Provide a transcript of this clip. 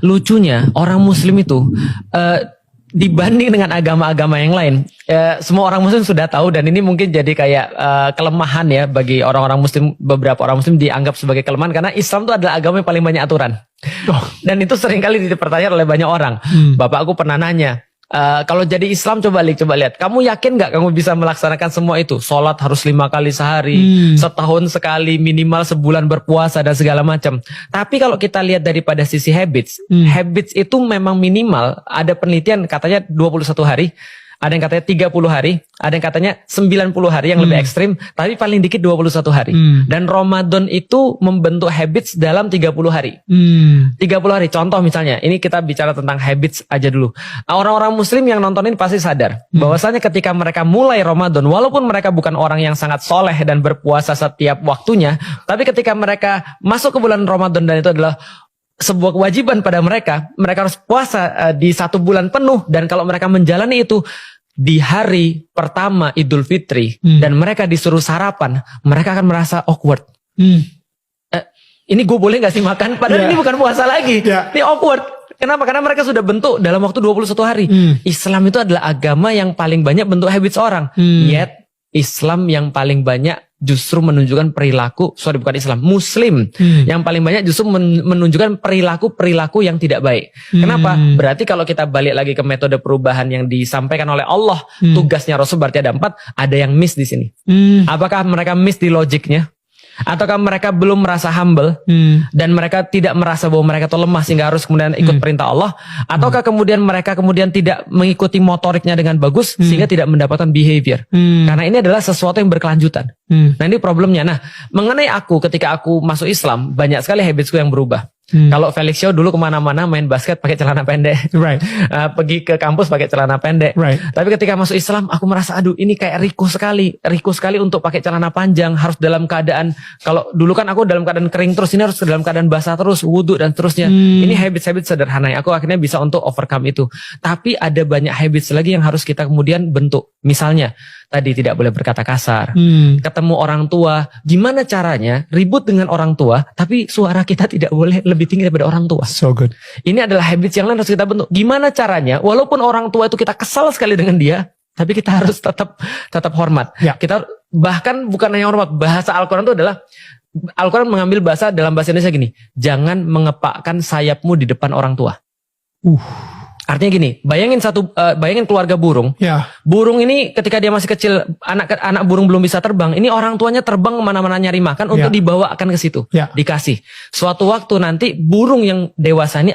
lucunya orang Muslim itu dibanding dengan agama-agama yang lain, semua orang Muslim sudah tahu, dan ini mungkin jadi kayak kelemahan ya bagi orang-orang Muslim. Beberapa orang Muslim dianggap sebagai kelemahan karena Islam itu adalah agama yang paling banyak aturan. Dan itu seringkali dipertanyakan oleh banyak orang. Bapak aku pernah nanya, kalau jadi Islam coba lihat, kamu yakin nggak kamu bisa melaksanakan semua itu? Sholat harus 5 kali sehari, setahun sekali, minimal sebulan berpuasa dan segala macam. Tapi kalau kita lihat daripada sisi habits, habits itu memang minimal. Ada penelitian katanya 21 hari. Ada yang katanya 30 hari, ada yang katanya 90 hari yang lebih ekstrim, tapi paling dikit 21 hari. Dan Ramadan itu membentuk habits dalam 30 hari. 30 hari, contoh misalnya, ini kita bicara tentang habits aja dulu. Orang-orang Muslim yang nontonin pasti sadar bahwasanya ketika mereka mulai Ramadan, walaupun mereka bukan orang yang sangat soleh dan berpuasa setiap waktunya, tapi ketika mereka masuk ke bulan Ramadan dan itu adalah sebuah kewajiban pada mereka harus puasa di 1 bulan penuh. Dan kalau mereka menjalani itu di hari pertama Idul Fitri dan mereka disuruh sarapan, mereka akan merasa awkward. Ini gue boleh gak sih makan? Padahal ini bukan puasa lagi. Ini awkward. Kenapa? Karena mereka sudah bentuk dalam waktu 21 hari. Islam itu adalah agama yang paling banyak bentuk habits orang. Yet Islam yang paling banyak justru menunjukkan perilaku, Muslim yang paling banyak justru menunjukkan perilaku yang tidak baik. Kenapa? Berarti kalau kita balik lagi ke metode perubahan yang disampaikan oleh Allah, tugasnya Rasul berarti ada 4, ada yang miss di sini. Apakah mereka miss di logiknya? Ataukah mereka belum merasa humble dan mereka tidak merasa bahwa mereka itu lemah sehingga harus kemudian ikut perintah Allah? Ataukah kemudian mereka tidak mengikuti motoriknya dengan bagus sehingga tidak mendapatkan behavior? Karena ini adalah sesuatu yang berkelanjutan. Nah ini problemnya. Nah mengenai aku, ketika aku masuk Islam, banyak sekali habitsku yang berubah. Kalau Felix Show dulu kemana-mana main basket pakai celana pendek, pergi ke kampus pakai celana pendek. Tapi ketika masuk Islam, aku merasa aduh ini kayak riku sekali untuk pakai celana panjang. Harus dalam keadaan, kalau dulu kan aku dalam keadaan kering terus, ini harus dalam keadaan basah terus, wudhu dan seterusnya. Ini habits sederhana yang aku akhirnya bisa untuk overcome itu. Tapi ada banyak habits lagi yang harus kita kemudian bentuk. Misalnya tadi tidak boleh berkata kasar, ketemu orang tua, gimana caranya ribut dengan orang tua, tapi suara kita tidak boleh lebih tinggi daripada orang tua. So good. Ini adalah habits yang lain harus kita bentuk. Gimana caranya, walaupun orang tua itu kita kesal sekali dengan dia, tapi kita harus tetap hormat. Kita bahkan bukan hanya hormat, bahasa Al-Quran itu adalah, Al-Quran mengambil dalam bahasa Indonesia gini, jangan mengepakkan sayapmu di depan orang tua. Artinya gini, bayangin keluarga burung. Burung ini ketika dia masih kecil, anak burung belum bisa terbang. Ini orang tuanya terbang kemana-mana nyari makan untuk dibawakan ke situ, dikasih. Suatu waktu nanti burung yang dewasa ini